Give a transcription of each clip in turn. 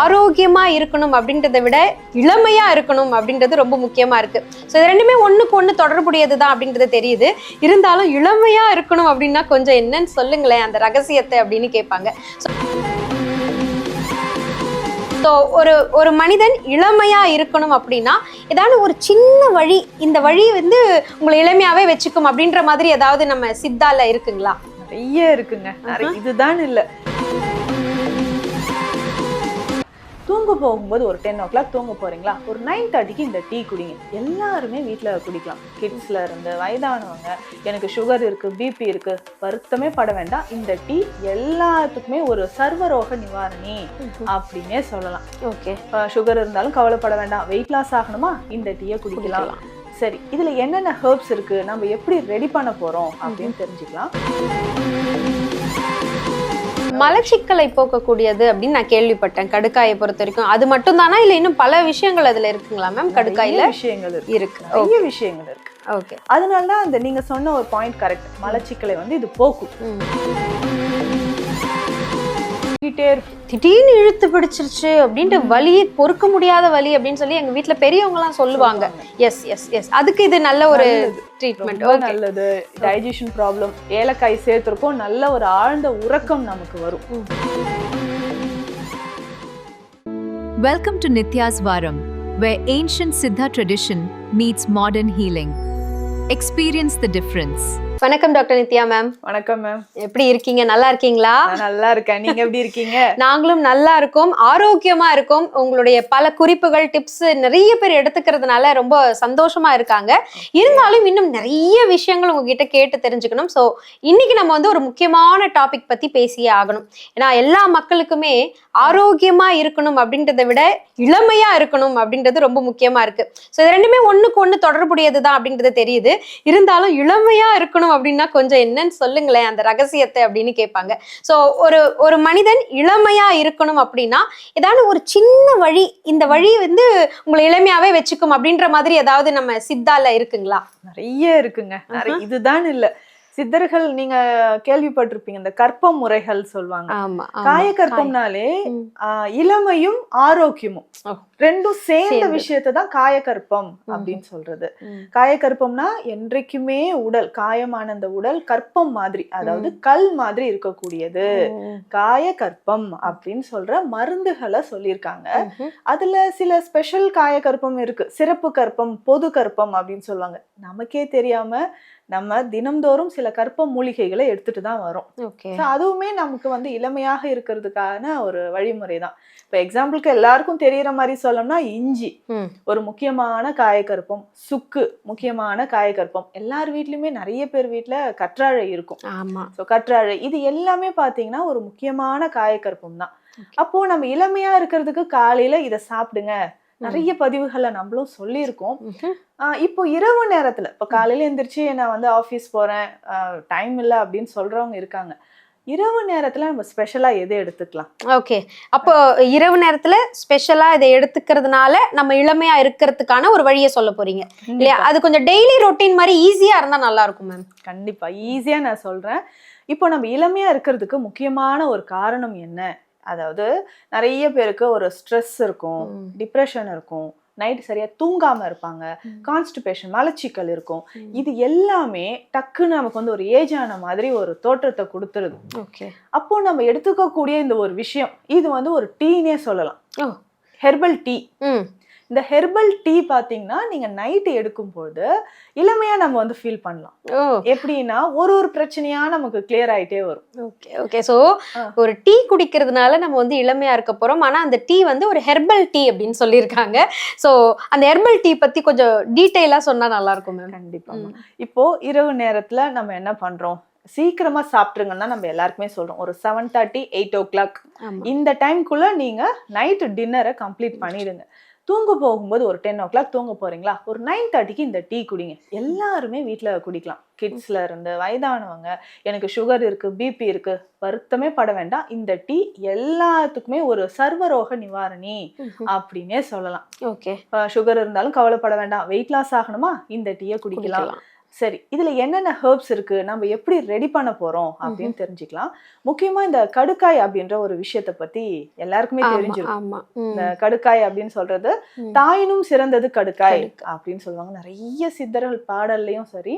ஆரோக்கியமா இருக்கணும் அப்படின்றத விட இளமையா இருக்கணும் அப்படின்றது ரொம்ப முக்கியமா இருக்கு. ஸோ இது ரெண்டுமே ஒண்ணுக்கு ஒண்ணு தொடர்புடையதுதான் அப்படின்றது தெரியுது. இருந்தாலும் இளமையா இருக்கணும் அப்படின்னா கொஞ்சம் என்னன்னு சொல்லுங்களேன் அந்த ரகசியத்தை அப்படின்னு கேட்பாங்க. ஸோ ஒரு மனிதன் இளமையா இருக்கணும் அப்படின்னா ஏதாவது ஒரு சின்ன வழி, இந்த வழி வந்து உங்களை இளமையாவே வச்சுக்கும் அப்படின்ற மாதிரி ஏதாவது நம்ம சித்தால இருக்குங்களா? நிறைய இருக்குங்க. இதுதான் இல்ல, தூங்க போகும்போது ஒரு 10 o'clock தூங்க போறீங்களா, ஒரு 9:30க்கு இந்த டீ குடிங்க. எல்லாருமே வீட்டுல குடிக்கலாம். கிட்ஸ்ல இருந்து வயதானவங்க, எனக்கு சுகர் இருக்கு, பிபி இருக்கு, வருத்தமே பட வேண்டாம். இந்த டீ எல்லாத்துக்குமே ஒரு சர்வரோக நிவாரணி அப்படின்னே சொல்லலாம். ஓகே, சுகர் இருந்தாலும் கவலைப்பட வேண்டாம். வெயிட் லாஸ் ஆகணுமா, இந்த டீயை குடிக்கலாம். சரி, இதுல என்னென்ன ஹெர்ப்ஸ் இருக்கு, நம்ம எப்படி ரெடி பண்ண போறோம் அப்படின்னு தெரிஞ்சுக்கலாம். மலச்சிக்கலை போக்கக்கூடியது அப்படின்னு நான் கேள்விப்பட்டேன் கடுக்காயை பொறுத்த வரைக்கும். அது மட்டும் தானா இல்ல இன்னும் பல விஷயங்கள் அதுல இருக்குங்களா மேம்? கடுக்காயில விஷயங்கள் இருக்கு, நிறைய விஷயங்கள் இருக்கு. ஓகே, அதனாலதான் அந்த நீங்க சொன்ன ஒரு பாயிண்ட் கரெக்ட். மலச்சிக்கலை வந்து இது போக்கும். திடீர்னு இழுத்து பிடிச்சிருச்சு அப்படின்ட்டு வலி, பொறுக்க முடியாத வலி அப்படின்னு சொல்லி எங்க வீட்டுல பெரியவங்க எல்லாம் சொல்லுவாங்க. எஸ் எஸ் எஸ், அதுக்கு இது நல்ல ஒரு ட்ரீட்மெண்ட். நல்லது. டைஜஷன் ப்ராப்ளம், ஏலக்காய் சேர்த்திருக்கோம், நல்ல ஒரு ஆழ்ந்த உறக்கம் நமக்கு வரும். Welcome to Nitya's Varam, where ancient Siddha tradition meets modern healing. Experience the difference. வணக்கம் டாக்டர் நித்யா மேம். வணக்கம் மேம். எப்படி இருக்கீங்க? நல்லா இருக்கீங்களா? நல்லா இருக்கேன். நீங்க எப்படி இருக்கீங்க? நாங்களும் நல்லா இருக்கோம், ஆரோக்கியமா இருக்கோம். உங்களுடைய பல குறிப்புகள், டிப்ஸ் நிறைய பேர் எடுத்துக்கிறதுனால ரொம்ப சந்தோஷமா இருக்காங்க. இருந்தாலும் இன்னும் நிறைய விஷயங்கள் உங்ககிட்ட கேட்டு தெரிஞ்சுக்கணும். ஸோ இன்னைக்கு நம்ம வந்து ஒரு முக்கியமான டாபிக் பத்தி பேசியே ஆகணும். ஏன்னா எல்லா மக்களுக்குமே ஆரோக்கியமா இருக்கணும் அப்படின்றத விட இளமையா இருக்கணும் அப்படின்றது ரொம்ப முக்கியமா இருக்கு. ஸோ இது ரெண்டுமே ஒண்ணுக்கு ஒண்ணு தொடர்புடையதுதான் அப்படின்றது தெரியுது. இருந்தாலும் இளமையா இருக்கணும் அப்படின்னா கொஞ்சம் என்னன்னு சொல்லுங்களேன் அந்த ரகசியத்தை அப்படின்னு கேட்பாங்க. ஸோ ஒரு மனிதன் இளமையா இருக்கணும் அப்படின்னா ஏதாவது ஒரு சின்ன வழி, இந்த வழி வந்து உங்களை இளமையாவே வச்சுக்கும் அப்படின்ற மாதிரி ஏதாவது நம்ம சித்தால இருக்குங்களா? நிறைய இருக்குங்க. இதுதான் இல்ல, சித்தர்கள் நீங்க கேள்விப்பட்டிருப்பீங்க, இந்த கற்ப முறைகள் சொல்லுவாங்க. காய கற்பம்னாலே இளமையும் ஆரோக்கியமும் ரெண்டும் சேர்ந்த விஷயத்தை தான் காயக்கற்பம் அப்படின்னு சொல்றது. காயக்கற்பம்னா என்றைக்குமே உடல், காயமான அந்த உடல் கற்பம் மாதிரி, அதாவது கல் மாதிரி இருக்கக்கூடியது காயக்கற்பம் அப்படின்னு சொல்ற மருந்துகளை சொல்லியிருக்காங்க. அதுல சில ஸ்பெஷல் காயக்கற்பம் இருக்கு, சிறப்பு கற்பம், பொது கற்பம் அப்படின்னு சொல்லுவாங்க. நமக்கே தெரியாம நம்ம தினம்தோறும் சில கற்ப மூலிகைகளை எடுத்துட்டு தான் வரோம். அதுவுமே நமக்கு வந்து இளமையாக இருக்கிறதுக்கான ஒரு வழிமுறை தான். இப்ப எக்ஸாம்பிளுக்கு எல்லாருக்கும் தெரியற மாதிரி சொல்லணும்னா இஞ்சி ஒரு முக்கியமான காயக்கற்பம், சுக்கு முக்கியமான காயக்கற்பம். எல்லார் வீட்லயுமே நிறைய பேர் வீட்டுல கற்றாழை இருக்கும். கற்றாழை இது எல்லாமே பாத்தீங்கன்னா ஒரு முக்கியமான காயக்கற்பம் தான். அப்போ நம்ம இளமையா இருக்கிறதுக்கு காலையில இதை சாப்பிடுங்க. நிறைய பதிவுகளை நம்மளும் சொல்லியிருக்கோம். இப்போ இரவு நேரத்துல, இப்ப காலையில எந்திரிச்சு நான் வந்து ஆபீஸ் போறேன், டைம் இல்லை அப்படின்னு சொல்றவங்க இருக்காங்க. இரவு நேரத்துல நம்ம ஸ்பெஷலா எதை எடுத்துக்கலாம்? ஓகே, அப்போ இரவு நேரத்துல ஸ்பெஷலா இதை எடுத்துக்கிறதுனால நம்ம இளமையா இருக்கிறதுக்கான ஒரு வழியை சொல்ல போறீங்க இல்லையா? அது கொஞ்சம் டெய்லி ரொட்டீன் மாதிரி ஈஸியா இருந்தா நல்லா இருக்கும் மேம். கண்டிப்பா ஈஸியா நான் சொல்றேன். இப்போ நம்ம இளமையா இருக்கிறதுக்கு முக்கியமான ஒரு காரணம் என்ன? அதாவது நிறைய பேருக்கு ஒரு ஸ்ட்ரெஸ் இருக்கும், டிப்ரெஷன் இருக்கும், நைட் சரியா தூங்காம இருப்பாங்க, கான்ஸ்டிபேஷன் மலச்சிக்கல் இருக்கும். இது எல்லாமே டக்குன்னு நமக்கு வந்து ஒரு ஏஜ் ஆன மாதிரி ஒரு தோற்றத்தை கொடுத்துருது. அப்போ நம்ம எடுத்துக்கக்கூடிய இந்த ஒரு விஷயம், இது வந்து ஒரு டீனே சொல்லலாம், ஹெர்பல் டீ. இந்த ஹெர்பல் டீ பாத்தீங்கன்னா நீங்க நைட்டு எடுக்கும்போது இளமையா நம்ம வந்து ஃபீல் பண்ணலாம். எப்படின்னா ஒரு பிரச்சனையா நமக்கு கிளியர் ஆயிட்டே வரும். ஓகே, சோ ஒரு டீ குடிக்கிறதுனால நம்ம வந்து இளமையா இருக்க போறோம். ஆனா அந்த டீ வந்து ஒரு ஹெர்பல் டீ அப்படின்னு சொல்லியிருக்காங்க. சோ அந்த ஹெர்பல் டீ பத்தி கொஞ்சம் டீட்டெயிலா சொன்னா நல்லா இருக்கும் மேம். கண்டிப்பா. இப்போ இரவு நேரத்துல நம்ம என்ன பண்றோம், சீக்கிரமா சாப்பிட்டுருங்கன்னா நம்ம எல்லாருக்குமே சொல்றோம், ஒரு 7:30 8 o'clock இந்த டைம்குள்ள நீங்க நைட் டின்னரை கம்ப்ளீட் பண்ணிடுங்க. தூங்க போகும்போது ஒரு 10 o'clock தூங்க போறீங்களா, ஒரு 9:30க்கு இந்த டீ குடிங்க. எல்லாருமே வீட்டுல குடிக்கலாம். கிட்ஸ்ல இருந்து வயதானவங்க, எனக்கு சுகர் இருக்கு, பிபி இருக்கு, வருத்தமே பட வேண்டாம். இந்த டீ எல்லாத்துக்குமே ஒரு சர்வரோக நிவாரணி அப்படின்னே சொல்லலாம். சுகர் இருந்தாலும் கவலைப்பட வேண்டாம். வெயிட் லாஸ் ஆகணுமா, இந்த டீயை குடிக்கலாம். சரி, இதுல என்னென்ன ஹெர்ப்ஸ் இருக்கு, நம்ம எப்படி ரெடி பண்ண போறோம் அப்படின்னு தெரிஞ்சுக்கலாம். முக்கியமா இந்த கடுக்காய் அப்படின்ற ஒரு விஷயத்த பத்தி எல்லாருக்குமே தெரிஞ்சிருக்கும். இந்த கடுக்காய் அப்படின்னு சொல்றது தாயினும் சிறந்தது கடுக்காய் அப்படின்னு சொல்லுவாங்க. நிறைய சித்தர்கள் பாடல்லையும் சரி,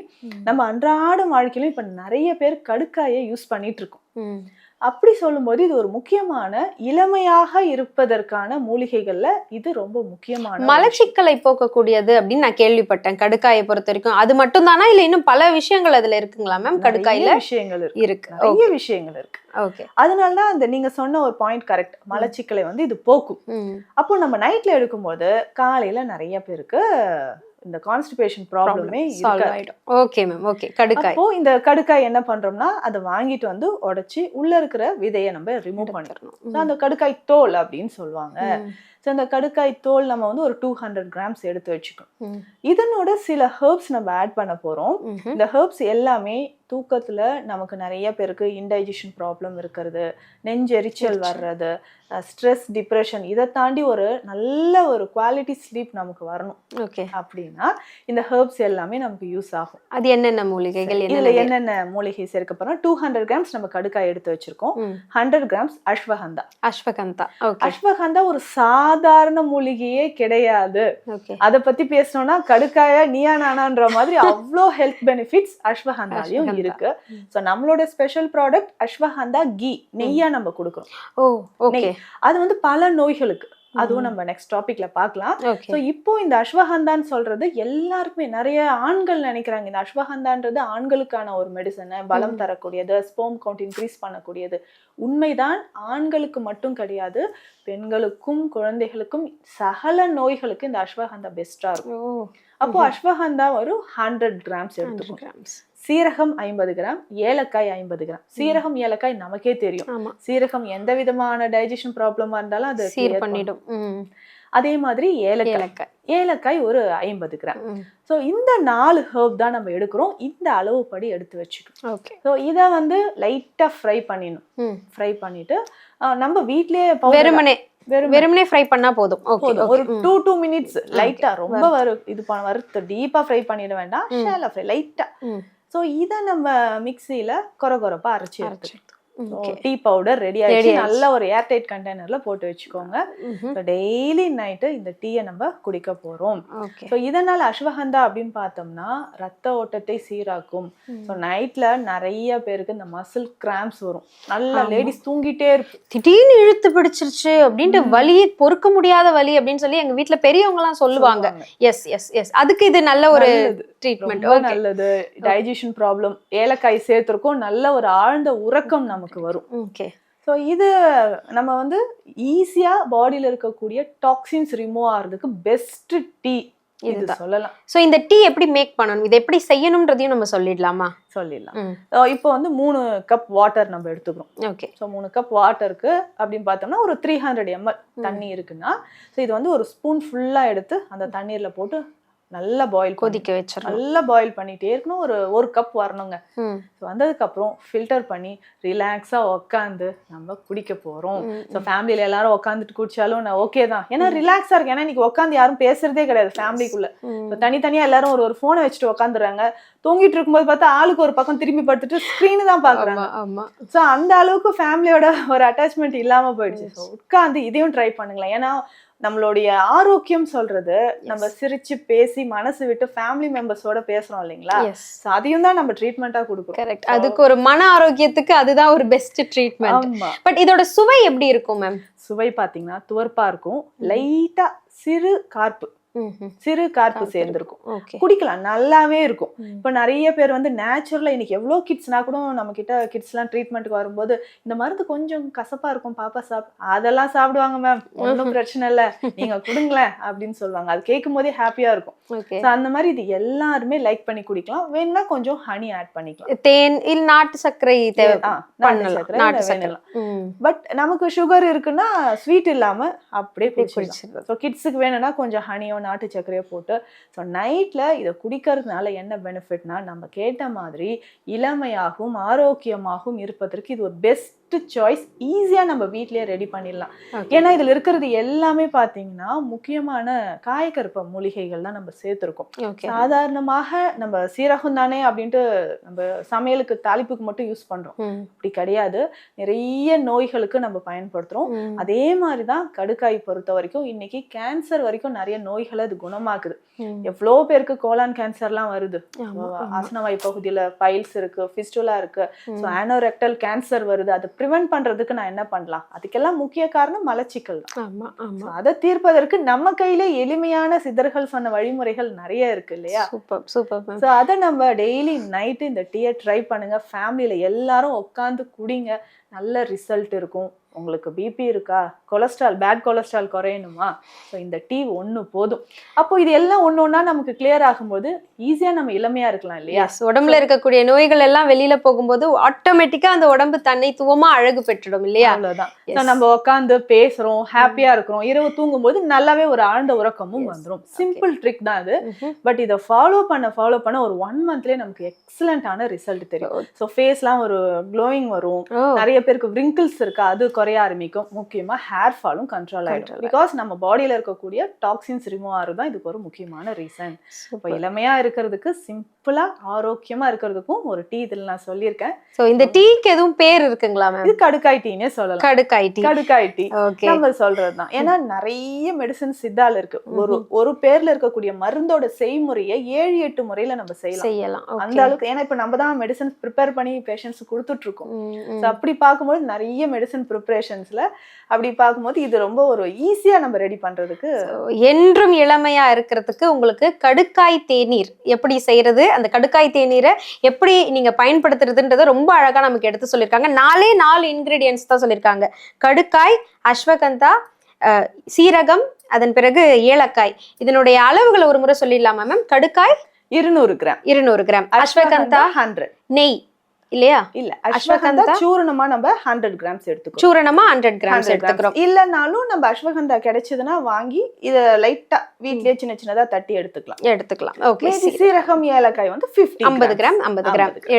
நம்ம அன்றாட வாழ்க்கையிலும் இப்ப நிறைய பேர் கடுக்காயை யூஸ் பண்ணிட்டு இருக்கோம். அப்படி சொல்லும்போது இது ஒரு முக்கியமான இளமையாக இருப்பதற்கான மூலிகைகள்ல இது ரொம்ப முக்கியமான மலச்சிக்கலை போக்கக்கூடியது அப்படின்னு நான் கேள்விப்பட்டேன் கடுக்காயை பொறுத்த வரைக்கும். அது மட்டும் தானா இல்ல இன்னும் பல விஷயங்கள் அதுல இருக்குங்களா மேம்? கடுக்காயில விஷயங்கள் இருக்கு, நிறைய விஷயங்கள் இருக்கு. ஓகே, அதனாலதான் அந்த நீங்க சொன்ன ஒரு பாயிண்ட் கரெக்ட். மலச்சிக்கலை வந்து இது போக்கும். அப்போ நம்ம நைட்ல எடுக்கும்போது காலையில நிறைய பேருக்கு இந்த கான்ஸ்டிபேஷன் ப்ராப்ளமே சால்வ் ஆயிடும். Okay ma'am, okay. கடுக்காய், அப்போ இந்த கடுக்காய் என்ன பண்றோம்னா அதை வாங்கிட்டு வந்து உடைச்சி உள்ள இருக்கிற விதையை நம்ம ரிமூவ் பண்ணிடணும். அந்த கடுக்காய் தோல் அப்படின்னு சொல்லுவாங்க. ஸோ இந்த கடுக்காய் தோல் நம்ம வந்து ஒரு 200 கிராம்ஸ் எடுத்து வச்சுக்கணும். இதனோட சில ஹெர்ப்ஸ் நம்ம ஆட் பண்ண போறோம். இந்த ஹெர்ப்ஸ் எல்லாமே தூக்கத்துல நமக்கு நிறைய பேருக்கு இன்டைஜஷன் ப்ராப்ளம் இருக்கிறது, நெஞ்செரிச்சல் வர்றது, ஸ்ட்ரெஸ், டிப்ரெஷன், இதை தாண்டி ஒரு நல்ல ஒரு குவாலிட்டி ஸ்லீப் நமக்கு வரணும். ஓகே, அப்படின்னா இந்த ஹெர்ப்ஸ் எல்லாமே நமக்கு யூஸ் ஆகும். அது என்னென்ன மூலிகைகள்? இதுல என்னென்ன மூலிகை சேர்க்க போறோம்? 200 கிராம்ஸ் நம்ம கடுக்காய் எடுத்து வச்சிருக்கோம். 100 கிராம்ஸ் அஸ்வகந்தா. அஸ்வகந்தா, ஓகே. அஸ்வகந்தா ஒரு சாதாரண மூலிகையே கிடையாது. அத பத்தி பேசணும்னா கடுக்காய நீயா நானான்ற மாதிரி அவ்வளோ ஹெல்த் பெனிஃபிட்ஸ் அஸ்வகந்தாலையும் இருக்கு. சோ நம்மளோட ஸ்பெஷல் ப்ராடக்ட் அஸ்வகந்தா கீ, நெய்யா நம்ம கொடுக்கிறோம். ஓ, ஓகே. அது வந்து பல நோய்களுக்கு, அதுவும் நம்ம நெக்ஸ்ட் டாபிக்ல பார்க்கலாம். சோ இப்போ இந்த அஸ்வகந்தான்னு சொல்றது எல்லாருக்குமே, நிறைய ஆண்கள் நினைக்கிறாங்க இந்த அஸ்வகந்தான்றது ஆண்களுக்கான ஒரு மெடிசன், பலம் தரக்கூடியது, ஸ்பெர்ம் கவுண்ட் இன்க்ரீஸ் பண்ணக்கூடியது. உண்மைதான், ஆண்களுக்கு மட்டும் கிடையாது, பெண்களுக்கும் குழந்தைகளுக்கும் சகல நோய்களுக்கு இந்த அஸ்வகந்தா பெஸ்டா இருக்கும். அப்போ அஸ்வகந்தா ஒரு 100 கிராம்ஸ் எடுத்துக்கணும். சீரகம் 50 கிராம், ஏலக்காய் 50 கிராம். சீரகம் ஏலக்காய் நமக்கே தெரியும், சீரகம் எந்த விதமான டைஜஷன் ப்ராப்ளமா இருந்தாலும் அது சீர் பண்ணிடும். அதே மாதிரி ஏலக்காய் ஒரு 50 கிராம். ஸோ இந்த 4 ஹெர்ப் தான் நம்ம எடுக்கிறோம். இந்த அளவு படி எடுத்து வச்சுக்கணும். ஸோ இதை வந்து லைட்டா ஃப்ரை பண்ணிடணும். ஃப்ரை பண்ணிட்டு நம்ம வீட்லயே வெறுமனே ஃப்ரை பண்ணா போதும். ஒரு 2 மினிட்ஸ் லைட்டா, ரொம்ப இது வறுத்து டீப்பா ஃப்ரை பண்ணிட வேண்டாம், ஷாலோ ஃப்ரை லைட்டா. சோ இத நம்ம மிக்ஸில கொரகொரப்பா அரைச்சி எடுத்துக்கலாம். டீ பவுடர் ரெடி ஆயிடுச்சு. நல்ல ஒரு ஏர்டைட் கண்டெய்னர்ல போட்டு வச்சுக்கோங்க. டெய்லி நைட்டு இந்த டீயை நம்ம குடிக்க போறோம். ஸோ இதனால அஸ்வகந்தா அப்படின்னு பார்த்தோம்னா ரத்த ஓட்டத்தை சீராக்கும். ஸோ நைட்ல நிறைய பேருக்கு இந்த மசில் கிராம்ஸ் வரும். நல்ல லேடிஸ் தூங்கிட்டே இருக்கும், திடீர்னு இழுத்து பிடிச்சிருச்சு அப்படின்ட்டு வலி, பொறுக்க முடியாத வலி அப்படின்னு சொல்லி எங்க வீட்டுல பெரியவங்க எல்லாம் சொல்லுவாங்க. எஸ் எஸ் எஸ் அதுக்கு இது நல்ல ஒரு ட்ரீட்மெண்ட், நல்லது. டைஜஷன் ப்ராப்ளம், ஏலக்காய் சேர்த்திருக்கும், நல்ல ஒரு ஆழ்ந்த உறக்கம் நமக்கு வரும். ஓகே. ஸோ இது நம்ம வந்து ஈஸியா பாடியில இருக்கக்கூடிய டாக்ஸின்ஸ் ரிமூவ் ஆகிறதுக்கு பெஸ்ட் டீ இது சொல்லலாம். சோ இந்த டீ எப்படி மேக் பண்ணணும், இதை எப்படி செய்யணும்ன்றதையும் நம்ம சொல்லிடலாம். இப்போ வந்து 3 கப் வாட்டர் நம்ம எடுத்துக்கிறோம். ஓகே. ஸோ 3 கப் வாட்டருக்கு அப்படின்னு பார்த்தோம்னா ஒரு 300 ml தண்ணி இருக்குன்னா, ஸோ இது வந்து ஒரு ஸ்பூன் ஃபுல்லா எடுத்து அந்த தண்ணீர்ல போட்டு நல்லா பாயில் கொதிக்க வச்சிடணும். நல்லா பாயில் பண்ணிட்டே இருக்கணும். ஒரு கப் வரணுங்க. வந்ததுக்கு அப்புறம் ஃபில்டர் பண்ணி ரிலாக்ஸா உட்காந்து நம்ம குடிக்க போறோம். ஸோ ஃபேமிலியில எல்லாரும் உட்காந்துட்டு குடிச்சாலும் நான் ஓகே தான், ஏன்னா ரிலாக்ஸா இருக்கு. ஏன்னா இன்னைக்கு உட்காந்து யாரும் பேசுறதே கிடையாது ஃபேமிலிக்குள்ள. தனித்தனியா எல்லாரும் ஒரு போனை வச்சுட்டு உட்காந்துறாங்க. தூங்கிட்டு இருக்கும்போது பார்த்தா ஆளுக்கு ஒரு பக்கம் திரும்பி படுத்துட்டு ஸ்கிரீனு தான் பாக்குறாங்க. ஸோ அந்த அளவுக்கு ஃபேமிலியோட ஒரு அட்டாச்மெண்ட் இல்லாம போயிடுச்சு. ஸோ உட்காந்து இதையும் ட்ரை பண்ணுங்களேன். ஏன்னா நம்மளுடைய ஆரோக்கியம் சொல்றது நம்ம சிரிச்சு பேசி மனசு விட்டு ஃபேமிலி மெம்பர்ஸோட பேசுறோம் இல்லைங்களா, அதையும் தான் நம்ம ட்ரீட்மெண்டா கொடுக்குறோம். கரெக்ட். அதுக்கு ஒரு மன ஆரோக்கியத்துக்கு அதுதான் ஒரு பெஸ்ட் ட்ரீட்மெண்ட். பட் இதோட சுவை எப்படி இருக்கும் மேம்? சுவை பாத்தீங்கன்னா துவர்ப்பா இருக்கும், லைட்டா சிறு கார்ப்பு சேர்ந்துருக்கும். குடிக்கலாம், நல்லாவே இருக்கும். இப்ப நிறைய பேர் வந்து நேச்சுரலா இன்னைக்கு எவ்வளவு கிட்ஸ்னா கூட நம்ம கிட்ட கிட்ஸ் எல்லாம் ட்ரீட்மெண்ட்டுக்கு வரும்போது இந்த மருந்து கொஞ்சம் கசப்பா இருக்கும் பாப்பா அதெல்லாம் சாப்பிடுவாங்க மேம், ஒன்னும் பிரச்சனை இல்ல, நீங்க கொடுங்களேன் அப்படின்னு சொல்லுவாங்க. அது கேட்கும் போதே ஹாப்பியா இருக்கும். அந்த மாதிரி இது எல்லாருமே லைக் பண்ணி குடிக்கலாம். வேணும்னா கொஞ்சம் ஹனி ஆட் பண்ணிக்கலாம், தேன் இல்ல நாட்டு சர்க்கரை பட் நமக்கு சுகர் இருக்குன்னா ஸ்வீட் இல்லாம அப்படியே குடிச்சிடலாம். ஸோ கிட்ஸுக்கு வேணும்னா கொஞ்சம் ஹனியோ நாட்டு சர்க்கரையோ போட்டு. ஸோ நைட்ல இதை குடிக்கிறதுனால என்ன பெனிஃபிட்னா, நம்ம கேட்ட மாதிரி இளமையாகவும் ஆரோக்கியமாகவும் இருப்பதற்கு இது ஒரு பெஸ்ட் சாய்ஸ். ஈஸியா நம்ம வீட்லயே ரெடி பண்ணிடலாம். ஏன்னா இதுல இருக்கிறது எல்லாமே பாத்தீங்கன்னா முக்கியமான காயக்கற்ப மூலிகைகள் தான் நம்ம சேர்த்திருக்கோம். சாதாரணமாக நம்ம சீரகம் தானே அப்படின்ட்டு நம்ம சமையலுக்கு தாளிப்புக்கு மட்டும் யூஸ் பண்றோம், அப்படி கிடையாது. நிறைய நோய்களுக்கு நம்ம பயன்படுத்துறோம். அதே மாதிரிதான் கடுக்காய் பொறுத்த வரைக்கும் இன்னைக்கு கேன்சர் வரைக்கும் நிறைய நோய்களை அது குணமாக்குது. எவ்வளோ பேருக்கு கோலான் கேன்சர்லாம் வருது, ஆசனவாய் பகுதியில பைல்ஸ் இருக்கு, ஃபிஸ்டுலா இருக்கு, ஆனோரெக்டல் கேன்சர் வருது. அதை ப்ரிவென்ட் பண்றதுக்கு நான் என்ன பண்ணலாம்? அதுக்கெல்லாம் முக்கிய காரணம் மலச்சிக்கல் தான். அதை தீர்ப்பதற்கு நம்ம கையில எளிமையான சித்தர்கள் சொன்ன வழிமுறைகள் நிறைய இருக்கு இல்லையா? அதை நம்ம டெய்லி நைட்டு இந்த டீயை ட்ரை பண்ணுங்க. ஃபேமிலியில எல்லாரும் உட்காந்து குடிங்க, நல்ல ரிசல்ட் இருக்கும். உங்களுக்கு பிபி இருக்கா, கொலஸ்ட்ரால், பேட் கொலஸ்ட்ரால் குறையணுமா, ஸோ இந்த டீ ஒன்று போதும். அப்போ இது எல்லாம் ஒன்று ஒன்றா நமக்கு கிளியர் ஆகும்போது ஈஸியாக நம்ம இளமையா இருக்கலாம் இல்லையா? உடம்புல இருக்கக்கூடிய நோய்கள் எல்லாம் வெளியில போகும்போது ஆட்டோமேட்டிக்கா அந்த உடம்பு தன்னைத்துவமா அழகு பெற்றுடும் இல்லையா? அவ்வளவுதான். நம்ம உட்காந்து பேசுறோம், ஹாப்பியா இருக்கிறோம், இரவு தூங்கும் போது நல்லாவே ஒரு ஆழ்ந்த உறக்கமும் வந்துடும். சிம்பிள் ட்ரிக் தான் இது. பட் இதை ஃபாலோ பண்ண ஒரு 1 மந்த்லயே நமக்கு எக்ஸலண்டான ரிசல்ட் தெரியும். ஸோ ஃபேஸ்லாம் ஒரு க்ளோயிங் வரும். நிறைய பேருக்கு wrinkles இருக்கு, அது குறைய ஆரம்பிக்கும். முக்கியமா ஹேர் ஃபாலும் கண்ட்ரோல் ஆயிடும். பிகாஸ் நம்ம பாடியில இருக்கக்கூடிய டாக்ஸின்ஸ் ரிமூவ் ஆகுறதுதான் இதுக்கு ஒரு முக்கியமான ரீசன். இப்போ இளமையா இருக்கிறதுக்கு, சிம்பிளா ஆரோக்கியமா இருக்கிறதுக்கும் ஒரு டீ இதுல நான் சொல்லியிருக்கேன். சோ இந்த டீக்கு எதுவும் பேர் இருக்குங்களா மேம்? இது கடுக்காய் டீனே சொல்லலாம். கடுக்காய் டீ நம்ம சொல்றதுதான். ஏன்னா நிறைய மெடிசன் சித்தால இருக்கு. ஒரு பேர்ல இருக்கக்கூடிய மருந்தோட செய்முறையை 7-8 முறையில நம்ம செய்யலாம். அந்த அளவுக்கு. ஏன்னா இப்ப நம்ம தான் மெடிசன் ப்ரிப்பேர் பண்ணி பேஷண்ட்ஸ் கொடுத்துட்டு இருக்கோம். அப்படி பார்க்கும்போது நிறைய மெடிசன் ப்ரிப்பரேஷன்ஸ்ல அப்படி பார்க்கும்போது இது ரொம்ப ஒரு ஈஸியா நம்ம ரெடி பண்றதுக்கு. என்றும் இளமையா இருக்கிறதுக்கு உங்களுக்கு கடுக்காய் தேநீர் எப்படி செய்யறது, அந்த கடுக்காய் தேநீரை எப்படி நீங்க பயன்படுத்துறதுன்றத ரொம்ப அழகா நமக்கு எடுத்து சொல்லியிருக்காங்க. 4 இன்கிரீடியன்ஸ் தான் சொல்லியிருக்காங்க. கடுக்காய், அஸ்வகந்தா, சீரகம், அதன் பிறகு ஏலக்காய். இதனுடைய அளவுகளை ஒரு முறை சொல்லிடலாமா மேம்? கடுக்காய் 200 கிராம், அஸ்வகந்தா 100, நெய் இல்லையா? இல்ல, அஸ்வகந்தா சூரணமா நம்ம 100 கிராம்ஸ் எடுத்துக்கிறோம். சூரணமா 100 கிராம்ஸ் எடுத்துக்கிறோம். இல்லனாலும் நம்ம அஸ்வகந்தா கிடைச்சதுன்னா வாங்கி இத லைட்டா வீட்லயே சின்ன சின்னதா தட்டி எடுத்துக்கலாம். ஓகே. சீரகம், ஏலக்காய் வந்து 50 கிராம்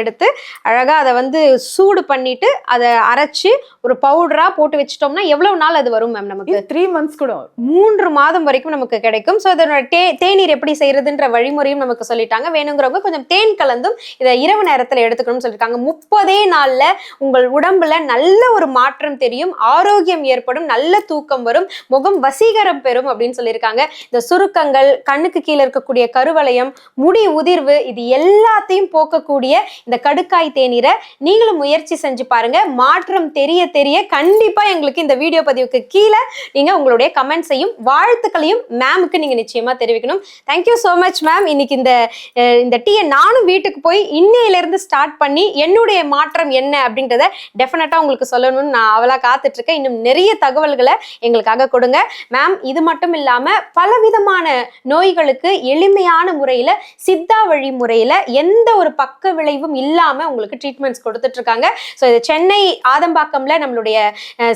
எடுத்து அழகா அதை வந்து சூடு பண்ணிட்டு அதை அரைச்சு ஒரு பவுடரா போட்டு வச்சிட்டோம்னா எவ்வளவு நாள் அது வரும் மேம்? நமக்கு 3 மந்த்ஸ் கூட வரும். 3 மாதம் வரைக்கும் நமக்கு கிடைக்கும். சோ இதனோட தேநீர் எப்படி செய்யறதுன்ற வழிமுறையும் நமக்கு சொல்லிட்டாங்க. வேணுங்கிறவங்க கொஞ்சம் தேன் கலந்தும் இதை இரவு நேரத்துல எடுத்துக்கணும்னு சொல்லிருக்காங்க. 30 நாள்ல உங்கள் உடம்புல நல்ல ஒரு மாற்றம் தெரியும், ஆரோக்கியம் ஏற்படும், நல்ல தூக்கம் வரும், முகம் வசீகரம் பெறும் அப்படின்னு சொல்லியிருக்காங்க. இந்த சுருக்கங்கள், கண்ணுக்கு கீழே இருக்கக்கூடிய கருவளையம், முடி உதிர்வு, இது எல்லாத்தையும் போக்கக்கூடிய இந்த கடுக்காய் தேநீரை நீங்களும் முயற்சி செஞ்சு பாருங்க. மாற்றம் தெரிய கண்டிப்பா எங்களுக்கு இந்த வீடியோ பதிவுக்கு கீழே நீங்க உங்களுடைய கமெண்ட்ஸையும் வாழ்த்துக்களையும் மேமுக்கு நீங்க நிச்சயமா தெரிவிக்கணும். Thank you so much ma'am. இன்னைக்கு இந்த டீயை நானும் வீட்டுக்கு போய் இன்னையில இருந்து ஸ்டார்ட் பண்ணி என்னுடைய மாற்றம் என்ன அப்படின்றத டெஃபினட்டா உங்களுக்கு சொல்லணும்னு நான் அவளா காத்துட்டு இருக்கேன். இன்னும் நிறைய தகவல்களை எங்களுக்காக கொடுங்க மேம். இது மட்டும் இல்லாம பலவிதமான நோய்களுக்கு எளிமையான முறையில, சித்தா வழி முறையில, எந்த ஒரு பக்க விளைவும் இல்லாம உங்களுக்கு ட்ரீட்மெண்ட்ஸ் கொடுத்துட்டு இருக்காங்க. ஸோ இது சென்னை ஆதம்பாக்கம்ல நம்மளுடைய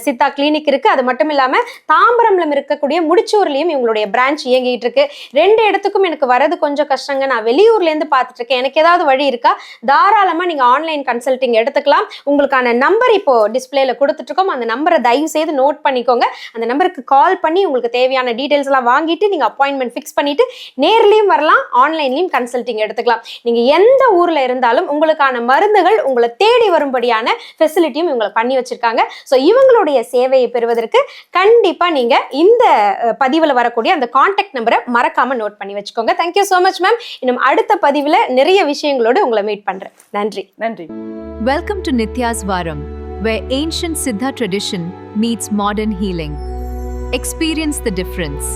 சித்தா கிளினிக் இருக்கு. அது மட்டும் இல்லாம தாம்பரம்ல இருக்கக்கூடிய முடிச்சூர்லயும் இவங்களுடைய பிரான்ச் இயங்கிட்டு இருக்கு. 2 இடத்துக்கும் எனக்கு வரது கொஞ்சம் கஷ்டங்க. நான் வெளியூர்ல இருந்து பார்த்துட்டு இருக்கேன். எனக்கு ஏதாவது வழி இருக்கா? தாராளமா நீங்க ஆன்லைன் கன்சல்டிங் எடுத்துக்கலாம். உங்களுக்கான நம்பர் இப்போ டிஸ்பிளேல கொடுத்துட்டு இருக்கோம். அந்த நம்பரை தயவு செய்து நோட் பண்ணிக்கோங்க. அந்த நம்பருக்கு கால் பண்ணி உங்களுக்கு தேவையான டீடைல்ஸ் எல்லாம் வாங்கிட்டு நீங்க அப்பாயின்மெண்ட் ஃபிக்ஸ் பண்ணிட்டு நேர்லயும் வரலாம், ஆன்லைன்லயும் கன்சல்டிங் எடுத்துக்கலாம். நீங்க எந்த ஊர்ல இருந்தாலும் உங்களுக்கான மருந்துகள் உங்களை தேடி வரும்படியான ஃபெசிலிட்டியும் இவங்க பண்ணி வச்சிருக்காங்க. ஸோ இவங்களுடைய சேவையை பெறுவதற்கு கண்டிப்பா நீங்க இந்த பதிவுல வரக்கூடிய அந்த கான்டாக்ட் நம்பரை மறக்காம நோட் பண்ணி வச்சுக்கோங்க. Thank you so much ma'am. இன்னும் அடுத்த பதிவுல நிறைய விஷயங்களோடு உங்களை மீட் பண்றேன். நன்றி. Welcome to Nitya's Varam, where ancient Siddha tradition meets modern healing. Experience the difference.